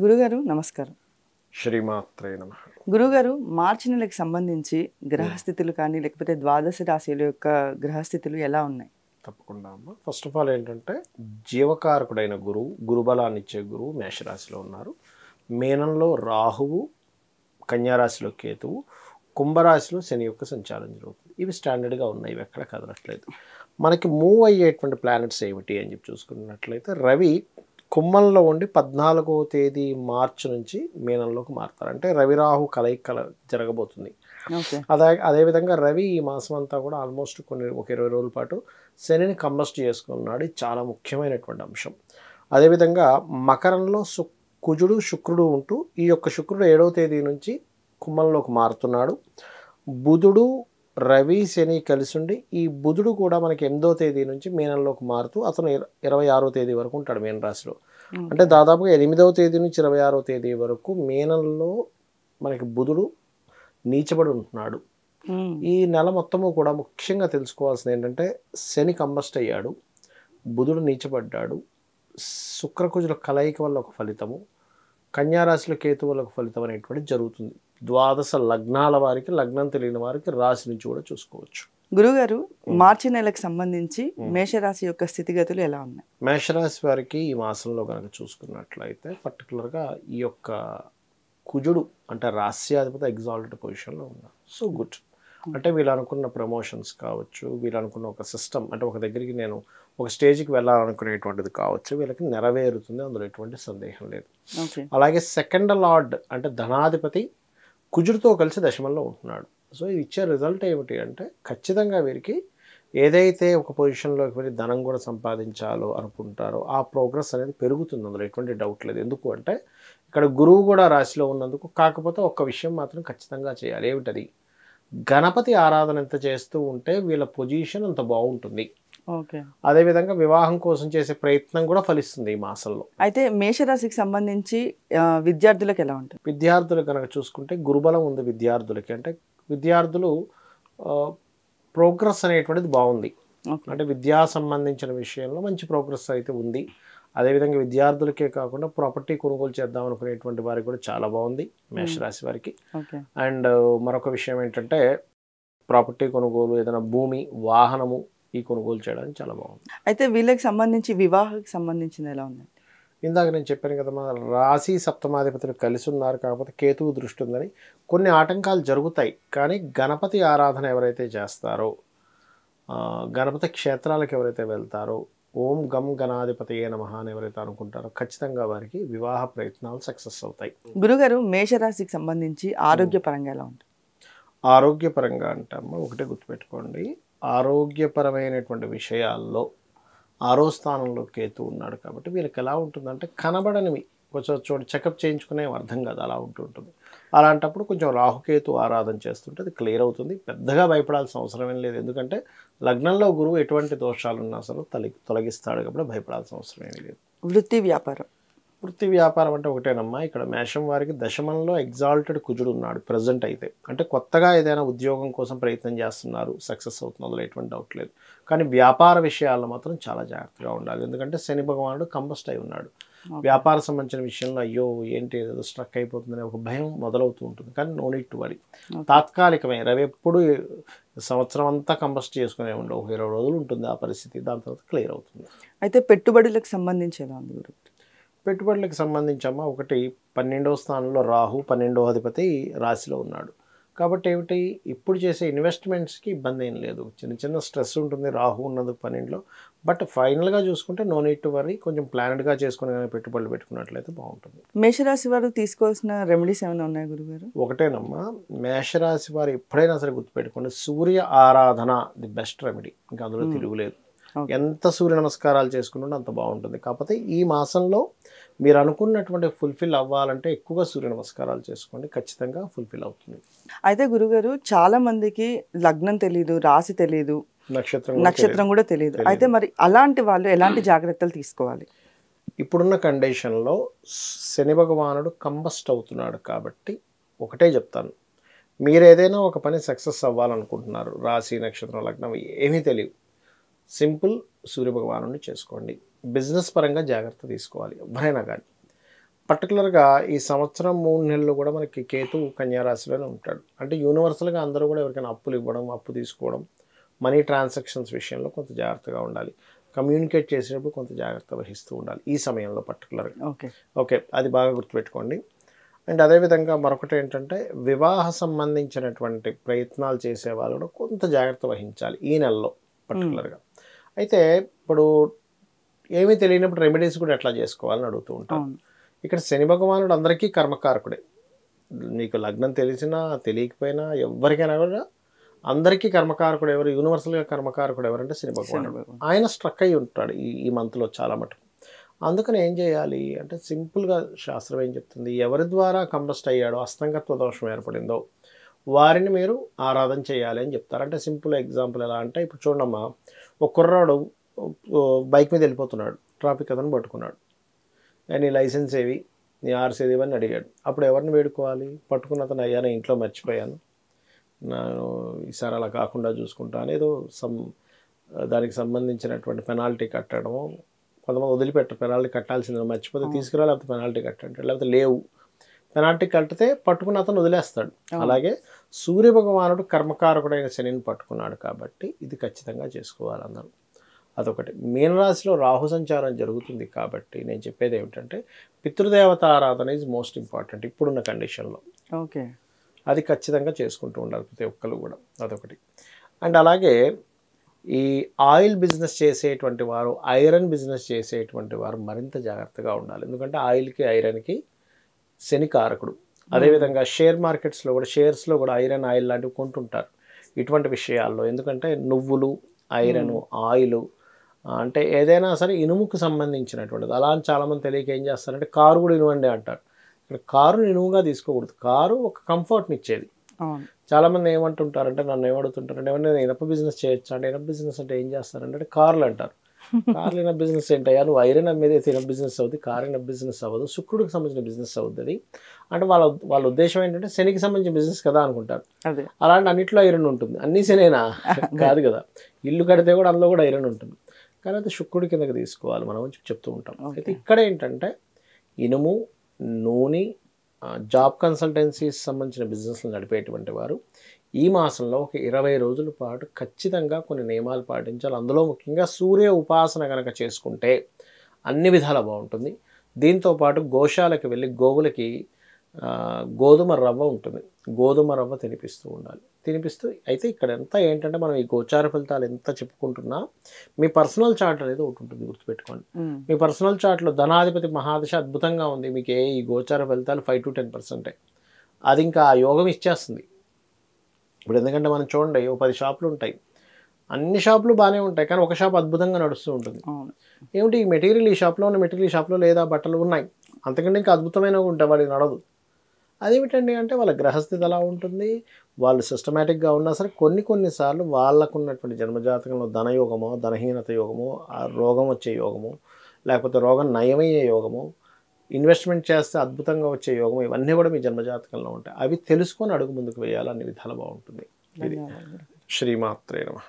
గురుగారు నమస్కారం. శ్రీమాత్రే నమః. గురుగారు మార్చి నెలకు సంబంధించి గ్రహస్థితులు కానీ లేకపోతే ద్వాదశ రాశుల యొక్క గ్రహస్థితులు ఎలా ఉన్నాయి? తప్పకుండా అమ్మ. ఫస్ట్ ఆఫ్ ఆల్ ఏంటంటే జీవకారకుడైన గురువు, గురుబలాన్ని ఇచ్చే గురువు మేషరాశిలో ఉన్నారు. మీనంలో రాహువు, కన్యారాశిలో కేతువు, కుంభరాశిలో శని యొక్క సంచారం జరుగుతుంది. ఇవి స్టాండర్డ్గా ఉన్నాయి, ఇవి ఎక్కడ కదలట్లేదు. మనకి మూవ్ అయ్యేటువంటి ప్లానెట్స్ ఏమిటి అని చెప్పి చూసుకున్నట్లయితే రవి కుంభంలో ఉండి 14వ తేదీ మార్చి నుంచి మీనంలోకి మారుతారు. అంటే రవి రాహు కలయిక జరగబోతుంది. అదేవిధంగా రవి ఈ మాసం అంతా కూడా ఆల్మోస్ట్ ఒక 20 రోజుల పాటు శనిని కంబస్ట్ చేసుకున్నాడు. ఇది చాలా ముఖ్యమైనటువంటి అంశం. అదేవిధంగా మకరంలో కుజుడు శుక్రుడు ఉంటూ ఈ యొక్క శుక్రుడు 7వ తేదీ నుంచి కుంభంలోకి మారుతున్నాడు. బుధుడు రవి శని కలిసి ఉండి ఈ బుధుడు కూడా మనకి 8వ తేదీ నుంచి మీనంలోకి మారుతూ అతను 26వ తేదీ వరకు ఉంటాడు మీన రాశిలో. అంటే దాదాపుగా 8వ తేదీ నుంచి 26వ తేదీ వరకు మీనంలో మనకి బుధుడు నీచబడి ఉంటున్నాడు. ఈ నెల మొత్తము కూడా ముఖ్యంగా తెలుసుకోవాల్సింది ఏంటంటే శని కంబస్ట్ అయ్యాడు, బుధుడు నీచబడ్డాడు, శుక్రకుజుల కలయిక వల్ల ఒక ఫలితము, కన్యారాశిలో కేతు వల్ల ఒక ఫలితం అనేటువంటి జరుగుతుంది. ద్వాదశ లగ్నాల వారికి, లగ్నం తెలియని వారికి రాశి నుంచి కూడా చూసుకోవచ్చు. గురుగారు మార్చి నెలకు సంబంధించి మేషరాశి యొక్క స్థితిగతులు ఎలా ఉన్నాయి? మేషరాశి వారికి ఈ మాసంలో కనుక చూసుకున్నట్లయితే పర్టికులర్గా ఈ యొక్క కుజుడు అంటే రాశ్యాధిపతి ఎగ్జాల్టెడ్ పొజిషన్లో ఉన్నారు. So good. అంటే వీళ్ళు అనుకున్న ప్రమోషన్స్ కావచ్చు, వీళ్ళు అనుకున్న ఒక సిస్టమ్ అంటే ఒక దగ్గరికి నేను ఒక స్టేజ్కి వెళ్ళాలనుకునేటువంటిది కావచ్చు, వీళ్ళకి నెరవేరుతుంది, అందులో ఎటువంటి సందేహం లేదు. అలాగే సెకండ్ లార్డ్ అంటే ధనాధిపతి కుజుడితో కలిసి దశమంలో ఉంటున్నాడు. సో ఇది ఇచ్చే రిజల్ట్ ఏమిటి అంటే ఖచ్చితంగా వీరికి ఏదైతే ఒక పొజిషన్లోకి వెళ్ళి ధనం కూడా సంపాదించాలో అనుకుంటారో ఆ ప్రోగ్రెస్ అనేది పెరుగుతుంది, అందులో ఎటువంటి డౌట్ లేదు. ఎందుకు అంటే ఇక్కడ గురువు కూడా రాశిలో ఉన్నందుకు. కాకపోతే ఒక్క విషయం మాత్రం ఖచ్చితంగా చేయాలి. ఏమిటది? గణపతి ఆరాధన ఎంత చేస్తూ ఉంటే వీళ్ళ పొజిషన్ అంత బాగుంటుంది. అదేవిధంగా వివాహం కోసం చేసే ప్రయత్నం కూడా ఫలిస్తుంది ఈ మాసంలో. అయితే మేషరాశికి సంబంధించి విద్యార్థులకు ఎలా ఉంటుంది? విద్యార్థులు కనుక చూసుకుంటే గురుబలం ఉంది విద్యార్థులకి. అంటే విద్యార్థులు ప్రోగ్రెస్ అనేటువంటిది బాగుంది. అంటే విద్యా సంబంధించిన విషయంలో మంచి ప్రోగ్రెస్ అయితే ఉంది. అదేవిధంగా విద్యార్థులకే కాకుండా ప్రాపర్టీ కొనుగోలు చేద్దాం అనుకునేటువంటి వారికి కూడా చాలా బాగుంది మేషరాశి వారికి. అండ్ మరొక విషయం ఏంటంటే ప్రాపర్టీ కొనుగోలు, ఏదైనా భూమి, వాహనము ఈ కొనుగోలు చేయడానికి చాలా బాగుంది. అయితే వీళ్ళకి సంబంధించి వివాహానికి సంబంధించింది ఎలా ఉంది? ఇందాక నేను చెప్పాను కదా, మన రాశి సప్తమాధిపతులు కలిసి ఉన్నారు, కాకపోతే కేతువు దృష్టి ఉందని కొన్ని ఆటంకాలు జరుగుతాయి. కానీ గణపతి ఆరాధన ఎవరైతే చేస్తారో, గణపతి క్షేత్రాలకు ఎవరైతే వెళ్తారో, ఓం గం గణాధిపతయే నమః అని ఎవరైతే అనుకుంటారో ఖచ్చితంగా వారికి వివాహ ప్రయత్నాలు సక్సెస్ అవుతాయి. గురుగారు మేషరాశికి సంబంధించి ఆరోగ్యపరంగా ఎలా ఉంటుంది? ఆరోగ్యపరంగా అంటాము ఒకటే గుర్తుపెట్టుకోండి, ఆరోగ్యపరమైనటువంటి విషయాల్లో 6వ స్థానంలో కేతు ఉన్నాడు కాబట్టి వీళ్ళకి ఎలా ఉంటుందంటే కనబడనివి కొంచెం చోటు చెకప్ చేయించుకునే అర్థం కాదు, అలా ఉంటుంటుంది. అలాంటప్పుడు కొంచెం రాహుకేతు ఆరాధన చేస్తుంటే అది క్లియర్ అవుతుంది. పెద్దగా భయపడాల్సిన అవసరం ఏం లేదు. ఎందుకంటే లగ్నంలో గురువు ఎటువంటి దోషాలు ఉన్నా సరే తొలగిస్తాడు కాబట్టి భయపడాల్సిన అవసరం ఏమీ లేదు. వృత్తి వ్యాపారం అంటే ఒకటేనమ్మా. ఇక్కడ మేషం వారికి దశమంలో ఎగ్జాల్టెడ్ కుజుడు ఉన్నాడు ప్రజెంట్ అయితే. అంటే కొత్తగా ఏదైనా ఉద్యోగం కోసం ప్రయత్నం చేస్తున్నారు, సక్సెస్ అవుతుంది, అందులో ఎటువంటి డౌట్ లేదు. కానీ వ్యాపార విషయాల్లో మాత్రం చాలా జాగ్రత్తగా ఉండాలి. ఎందుకంటే శని భగవానుడు కంబస్ట్ అయి ఉన్నాడు. వ్యాపార సంబంధించిన విషయంలో అయ్యో ఏంటి ఏదో స్ట్రక్ అయిపోతుందనే ఒక భయం మొదలవుతూ ఉంటుంది. కానీ నో నీడ్ టు వరీ. తాత్కాలికమే. రవి ఎప్పుడు సంవత్సరం అంతా కంబస్ట్ చేసుకునే ఉండవు, 20 రోజులు ఉంటుంది ఆ పరిస్థితి, దాని తర్వాత క్లియర్ అవుతుంది. అయితే పెట్టుబడులకు సంబంధించి ఎలా ఉంది గురు? పెట్టుబడులకు సంబంధించమ్మా ఒకటి 12వ స్థానంలో రాహు, 12వ అధిపతి రాశిలో ఉన్నాడు కాబట్టి ఏమిటి ఇప్పుడు చేసే ఇన్వెస్ట్మెంట్స్కి ఇబ్బంది ఏం లేదు. చిన్న చిన్న స్ట్రెస్ ఉంటుంది రాహు ఉన్నందుకు 12లో. బట్ ఫైనల్గా చూసుకుంటే నో నీడ్ టు వరీ. కొంచెం ప్లానెడ్గా చేసుకుని కానీ పెట్టుబడులు పెట్టుకున్నట్లయితే బాగుంటుంది. మేషరాశి వారు తీసుకోవాల్సిన రెమెడీస్ ఏమైనా ఉన్నాయి గురుగారు? ఒకటేనమ్మా, మేషరాశి వారు ఎప్పుడైనా సరే గుర్తుపెట్టుకోండి, సూర్య ఆరాధన ది బెస్ట్ రెమెడీ. ఇంకా అందులో తిరుగులేదు. ఎంత సూర్య నమస్కారాలు చేసుకుంటుంటే అంత బాగుంటుంది. కాకపోతే ఈ మాసంలో మీరు అనుకున్నటువంటి ఫుల్ఫిల్ అవ్వాలంటే ఎక్కువగా సూర్య నమస్కారాలు చేసుకోండి, ఖచ్చితంగా ఫుల్ఫిల్ అవుతుంది. అయితే గురుగారు చాలా మందికి లగ్నం తెలియదు, రాశి తెలియదు, నక్షత్రం కూడా తెలియదు. అయితే మరి అలాంటి వాళ్ళు ఎలాంటి జాగ్రత్తలు తీసుకోవాలి? ఇప్పుడున్న కండిషన్లో శని భగవానుడు కంబస్ట్ అవుతున్నాడు కాబట్టి ఒకటే చెప్తాను, మీరు ఏదైనా ఒక పని సక్సెస్ అవ్వాలనుకుంటున్నారు, రాశి నక్షత్రం లగ్నం ఏమీ తెలియదు, సింపుల్ సూర్యభగవాను చేసుకోండి. బిజినెస్ పరంగా జాగ్రత్త తీసుకోవాలి ఎవరైనా కానీ. పర్టికులర్గా ఈ సంవత్సరం 3 నెలలు కూడా మనకి కేతు కన్యా రాశిలోనే ఉంటాడు. అంటే యూనివర్సల్గా అందరూ కూడా ఎవరికైనా అప్పులు ఇవ్వడం, అప్పు తీసుకోవడం, మనీ ట్రాన్సాక్షన్స్ విషయంలో కొంత జాగ్రత్తగా ఉండాలి. కమ్యూనికేట్ చేసేటప్పుడు కొంత జాగ్రత్త వహిస్తూ ఉండాలి ఈ సమయంలో పర్టికులర్గా. ఓకే, అది బాగా గుర్తుపెట్టుకోండి. అండ్ అదేవిధంగా మరొకటి ఏంటంటే వివాహ సంబంధించినటువంటి ప్రయత్నాలు చేసే వాళ్ళు కూడా కొంత జాగ్రత్త వహించాలి ఈ నెలలో పర్టికులర్గా. అయితే ఇప్పుడు ఏమీ తెలియనప్పుడు రెమెడీస్ కూడా ఎట్లా చేసుకోవాలని అడుగుతూ ఉంటాను. ఇక్కడ శని భగవానుడు అందరికీ కర్మకారకుడే. మీకు లగ్నం తెలిసినా తెలియకపోయినా ఎవరికైనా కూడా అందరికీ కర్మకారకుడు ఎవరు, యూనివర్సల్గా కర్మకారకుడు ఎవరంటే శని భగవానుడు. ఆయన స్ట్రక్ అయి ఉంటాడు ఈ మంత్లో చాలా మటుకు. అందుకని ఏం చేయాలి అంటే సింపుల్గా శాస్త్రం ఏం చెప్తుంది, ఎవరి ద్వారా కంబస్ట్ అయ్యాడో అస్తంగత్వ దోషం ఏర్పడిందో వారిని మీరు ఆరాధన చేయాలి అని చెప్తారు. అంటే సింపుల్ ఎగ్జాంపుల్ ఎలా అంటే ఇప్పుడు చూడమ్మా, ఒక కుర్రాడు బైక్ మీద వెళ్ళిపోతున్నాడు, ట్రాఫిక్ అతను పట్టుకున్నాడు, నీ లైసెన్స్ ఏవి, నీ ఆర్సీ ఏవి అని అడిగాడు. అప్పుడు ఎవరిని వేడుకోవాలి? పట్టుకున్న అతను, అయ్యా నేను ఇంట్లో మర్చిపోయాను, నేను ఈసారి అలా కాకుండా చూసుకుంటాను, ఏదో దానికి సంబంధించినటువంటి పెనాల్టీ కట్టడము. కొంతమంది వదిలిపెట్టరు, పెనాల్టీ కట్టాల్సింది మర్చిపోతే తీసుకురా, లేకపోతే పెనాల్టీ కట్టంటాడు, లేకపోతే లేవు పెనాల్టీ కట్టితే పట్టుకున్న అతను వదిలేస్తాడు. అలాగే సూర్య భగవానుడు కర్మకారకుడైన శనిని పట్టుకున్నాడు కాబట్టి ఇది ఖచ్చితంగా చేసుకోవాలి అందరూ. అదొకటి. మీనరాశిలో రాహు సంచారం జరుగుతుంది కాబట్టి నేను చెప్పేది ఏమిటంటే పితృదేవత ఆరాధన ఈజ్ మోస్ట్ ఇంపార్టెంట్ ఇప్పుడున్న కండిషన్లో. ఓకే, అది ఖచ్చితంగా చేసుకుంటూ ఉండాలి ప్రతి ఒక్కరు కూడా. అదొకటి. అండ్ అలాగే ఈ ఆయిల్ బిజినెస్ చేసేటువంటి వారు, ఐరన్ బిజినెస్ చేసేటువంటి వారు మరింత జాగ్రత్తగా ఉండాలి. ఎందుకంటే ఆయిల్కి ఐరన్కి శని కారకుడు. అదేవిధంగా షేర్ మార్కెట్స్లో కూడా, షేర్స్లో కూడా ఐరన్ ఆయిల్ లాంటివి కొంటుంటారు ఇటువంటి విషయాల్లో. ఎందుకంటే నువ్వులు, ఐరను, ఆయిల్ అంటే ఏదైనా సరే ఇనుముకు సంబంధించినటువంటిది. అలా అని చాలామంది తెలియక ఏం చేస్తారంటే కారు కూడా ఇనువండి అంటారు. ఇక్కడ కారుని ఇనువుగా తీసుకోకూడదు. కారు ఒక కంఫర్ట్ని ఇచ్చేది. చాలామంది ఏమంటుంటారంటే, నన్ను ఏమడుగుతుంటారంటే, ఏమన్నా ఇనప బిజినెస్ చేయొచ్చు అంటే, ఇనప బిజినెస్ అంటే ఏం చేస్తారంటే కార్లు అంటారు. కార్లు ఇనప బిజినెస్ ఏంటయ్యా, నువ్వు ఐరన్ అమ్మేది అయితే ఇనప బిజినెస్ అవుతుంది, కారు ఇనప బిజినెస్ అవ్వదు, శుక్రుడికి సంబంధించిన బిజినెస్ అవుతుంది అంటే వాళ్ళ ఉద్దేశం ఏంటంటే శనికి సంబంధించిన బిజినెస్ కదా అనుకుంటారు. అలాంటి అన్నింటిలో ఐరన్ ఉంటుంది. అన్నీ శనేనా కాదు కదా, ఇల్లు కడితే కూడా అందులో కూడా ఐరన్ ఉంటుంది. కానీ అది శుక్రుడి కిందకి తీసుకోవాలి మనం చెప్తూ ఉంటాం. అయితే ఇక్కడ ఏంటంటే ఇనుము, నూనె, జాబ్ కన్సల్టెన్సీస్ సంబంధించిన బిజినెస్లు నడిపేటువంటి వారు ఈ మాసంలో ఒక 20 రోజుల పాటు ఖచ్చితంగా కొన్ని నియమాలు పాటించాలి. అందులో ముఖ్యంగా సూర్య ఉపాసన కనుక చేసుకుంటే అన్ని విధాలా బాగుంటుంది. దీంతోపాటు గోశాలకు వెళ్ళి గోవులకి గోధుమ రవ్వ ఉంటుంది, గోధుమ రవ్వ తినిపిస్తూ ఉండాలి. అయితే ఇక్కడ ఎంత ఏంటంటే మనం ఈ గోచార ఫలితాలు ఎంత చెప్పుకుంటున్నా మీ పర్సనల్ చార్ట్ అనేది ఒకటి ఉంటుంది, గుర్తుపెట్టుకోండి. మీ పర్సనల్ చార్ట్లో ధనాధిపతి మహాదశ అద్భుతంగా ఉంది, మీకు ఈ గోచార ఫలితాలు 5 to 10% అది ఇంకా ఆ యోగం ఇచ్చేస్తుంది. ఇప్పుడు ఎందుకంటే మనం చూడండి, 10 షాపులు ఉంటాయి, అన్ని షాపులు బాగానే ఉంటాయి, కానీ ఒక షాప్ అద్భుతంగా నడుస్తూ ఉంటుంది. ఏమిటి ఈ మెటీరియల్ ఈ షాప్లో ఉన్న మెటీరియల్ ఈ షాప్లో లేదా, బట్టలు ఉన్నాయి, అంతకంటే ఇంకా అద్భుతమైనవి ఉంటాయి, వాడికి నడదు. అదేమిటండి అంటే వాళ్ళ గ్రహస్థితి అలా ఉంటుంది, వాళ్ళు సిస్టమేటిక్గా ఉన్నా సరే కొన్నిసార్లు వాళ్ళకున్నటువంటి జన్మజాతకంలో ధనయోగమో, ధనహీనత యోగమో, ఆ రోగం వచ్చే యోగము, లేకపోతే రోగం నయమయ్యే యోగము, ఇన్వెస్ట్మెంట్ చేస్తే అద్భుతంగా వచ్చే యోగము, ఇవన్నీ కూడా మీ జన్మజాతకంలో ఉంటాయి. అవి తెలుసుకొని అడుగు ముందుకు వేయాలి, అన్ని విధాలు బాగుంటుంది. ఇది శ్రీమాత్రే నమః.